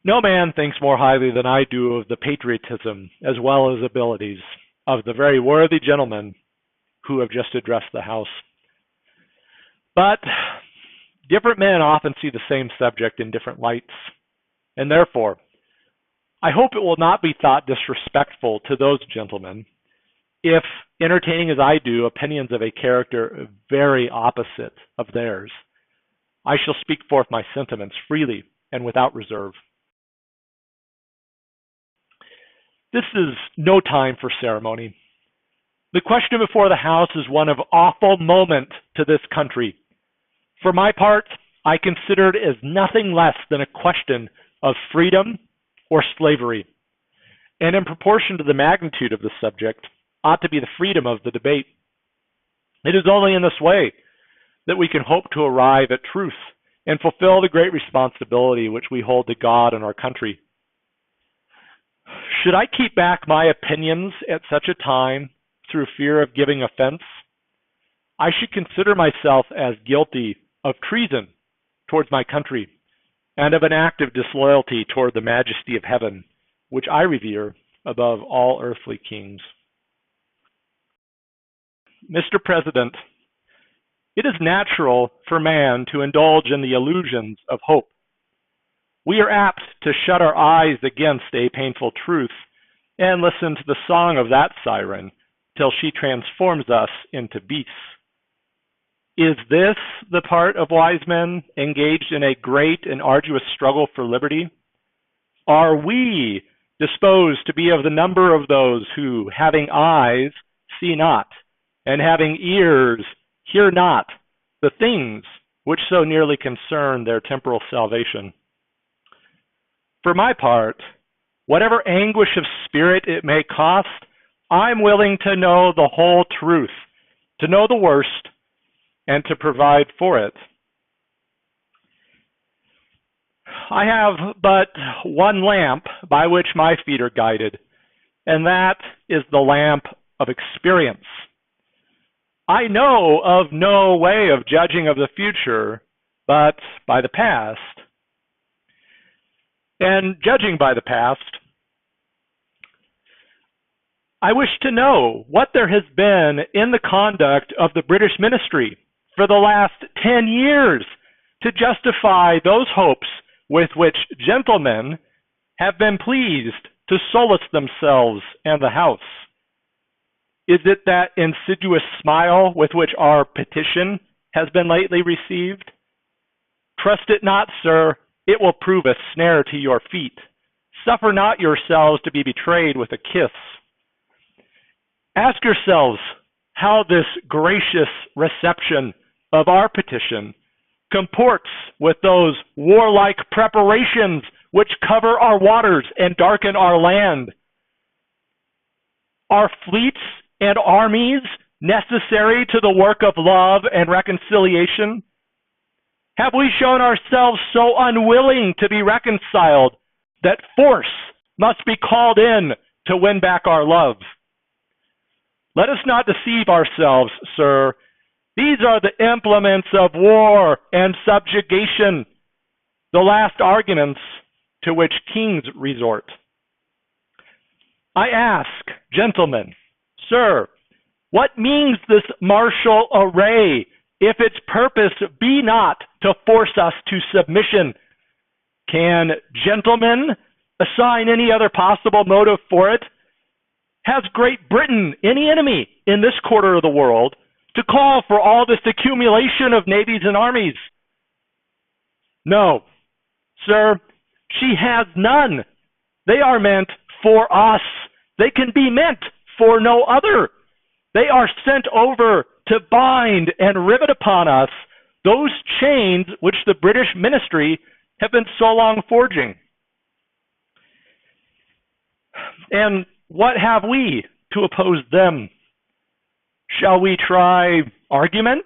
No man thinks more highly than I do of the patriotism as well as abilities of the very worthy gentlemen who have just addressed the House. But different men often see the same subject in different lights, and therefore, I hope it will not be thought disrespectful to those gentlemen if, entertaining as I do opinions of a character very opposite of theirs, I shall speak forth my sentiments freely and without reserve. This is no time for ceremony. The question before the House is one of awful moment to this country. For my part, I consider it as nothing less than a question of freedom or slavery, and in proportion to the magnitude of the subject, ought to be the freedom of the debate. It is only in this way that we can hope to arrive at truth and fulfill the great responsibility which we hold to God and our country. Should I keep back my opinions at such a time through fear of giving offense, I should consider myself as guilty of treason towards my country and of an act of disloyalty toward the majesty of heaven, which I revere above all earthly kings. Mr. President, it is natural for man to indulge in the illusions of hope. We are apt to shut our eyes against a painful truth and listen to the song of that siren till she transforms us into beasts. Is this the part of wise men engaged in a great and arduous struggle for liberty? Are we disposed to be of the number of those who, having eyes, see not, and having ears, hear not the things which so nearly concern their temporal salvation? For my part, whatever anguish of spirit it may cost, I'm willing to know the whole truth, to know the worst, and to provide for it. I have but one lamp by which my feet are guided, and that is the lamp of experience. I know of no way of judging of the future, but by the past. And judging by the past, I wish to know what there has been in the conduct of the British ministry for the last 10 years to justify those hopes with which gentlemen have been pleased to solace themselves and the House. Is it that insidious smile with which our petition has been lately received? Trust it not, sir. It will prove a snare to your feet. Suffer not yourselves to be betrayed with a kiss. Ask yourselves how this gracious reception of our petition comports with those warlike preparations which cover our waters and darken our land. Are fleets and armies necessary to the work of love and reconciliation? Have we shown ourselves so unwilling to be reconciled that force must be called in to win back our love? Let us not deceive ourselves, sir. These are the implements of war and subjugation, the last arguments to which kings resort. I ask, gentlemen, sir, what means this martial array if its purpose be not to force us to submission? Can gentlemen assign any other possible motive for it? Has Great Britain any enemy in this quarter of the world to call for all this accumulation of navies and armies? No, sir, she has none. They are meant for us. They can be meant for no other. They are sent over to bind and rivet upon us those chains which the British ministry have been so long forging. And what have we to oppose them? Shall we try argument?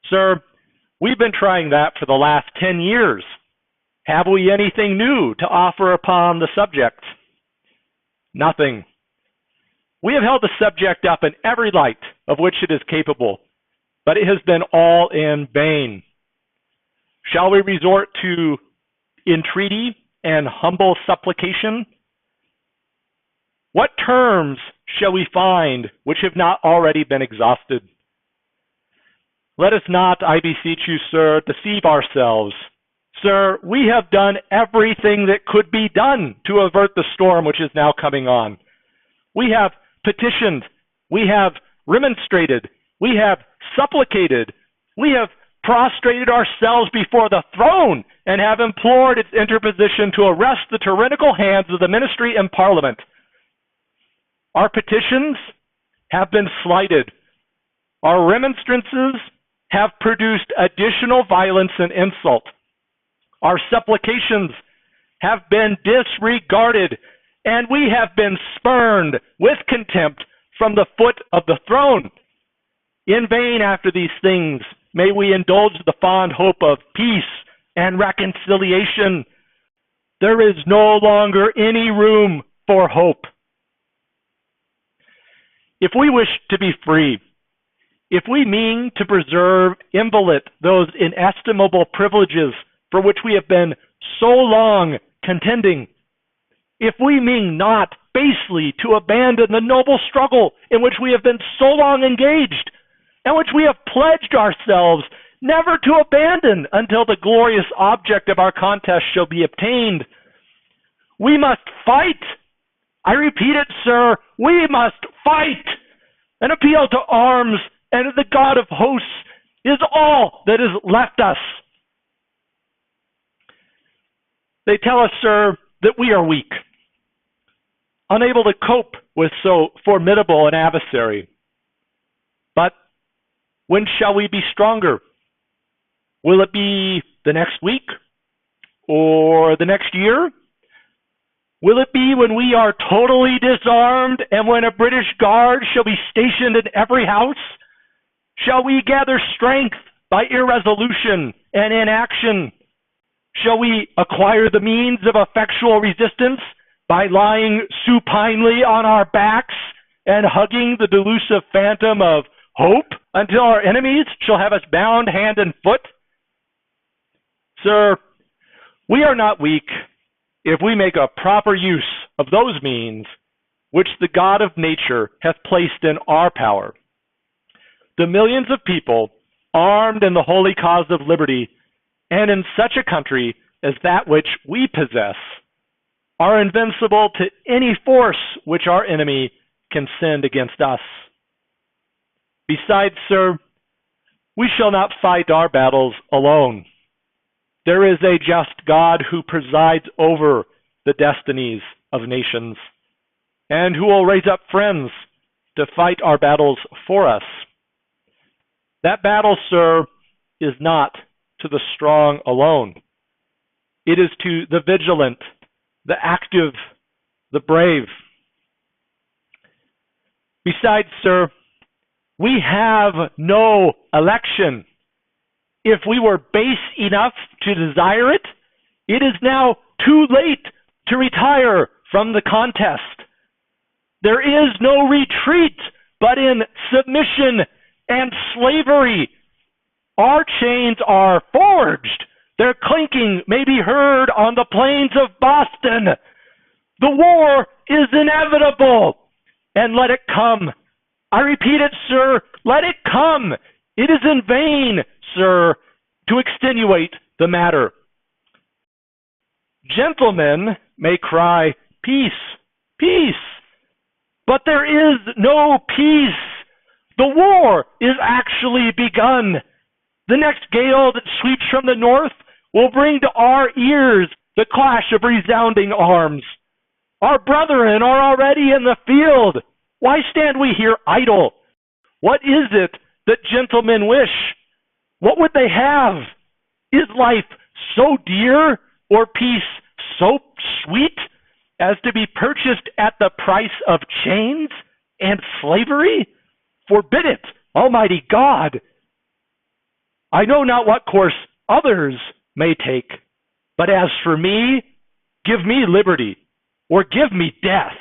Sir, we've been trying that for the last 10 years. Have we anything new to offer upon the subject? Nothing. We have held the subject up in every light of which it is capable, but it has been all in vain. Shall we resort to entreaty and humble supplication? What terms shall we find which have not already been exhausted? Let us not, I beseech you, sir, deceive ourselves. Sir, we have done everything that could be done to avert the storm which is now coming on. We have petitioned, we have remonstrated, we have supplicated, we have prostrated ourselves before the throne and have implored its interposition to arrest the tyrannical hands of the ministry and parliament. Our petitions have been slighted. Our remonstrances have produced additional violence and insult. Our supplications have been disregarded, and we have been spurned with contempt from the foot of the throne. In vain after these things may we indulge the fond hope of peace and reconciliation. There is no longer any room for hope. If we wish to be free, if we mean to preserve inviolate those inestimable privileges for which we have been so long contending, if we mean not basely to abandon the noble struggle in which we have been so long engaged, and which we have pledged ourselves never to abandon until the glorious object of our contest shall be obtained, we must fight. I repeat it, sir, we must fight. An appeal to arms and to the God of hosts is all that is left us. They tell us, sir, that we are weak, unable to cope with so formidable an adversary. But when shall we be stronger? Will it be the next week or the next year? Will it be when we are totally disarmed and when a British guard shall be stationed in every house? Shall we gather strength by irresolution and inaction? Shall we acquire the means of effectual resistance by lying supinely on our backs and hugging the delusive phantom of hope until our enemies shall have us bound hand and foot? Sir, we are not weak if we make a proper use of those means which the God of nature hath placed in our power. The millions of people armed in the holy cause of liberty and in such a country as that which we possess are invincible to any force which our enemy can send against us. Besides, sir, we shall not fight our battles alone. There is a just God who presides over the destinies of nations, and who will raise up friends to fight our battles for us. That battle, sir, is not to the strong alone. It is to the vigilant, the active, the brave. Besides, sir, we have no election. If we were base enough to desire it, it is now too late to retire from the contest. There is no retreat but in submission and slavery. Our chains are forged. Their clinking may be heard on the plains of Boston. The war is inevitable, and let it come. I repeat it, sir, let it come. It is in vain, sir, to extenuate the matter. Gentlemen may cry, peace, peace, but there is no peace. The war is actually begun. The next gale that sweeps from the north will bring to our ears the clash of resounding arms. Our brethren are already in the field. Why stand we here idle? What is it that gentlemen wish? What would they have? Is life so dear, or peace so sweet, as to be purchased at the price of chains and slavery? Forbid it, Almighty God! I know not what course others may take, but as for me, give me liberty, or give me death.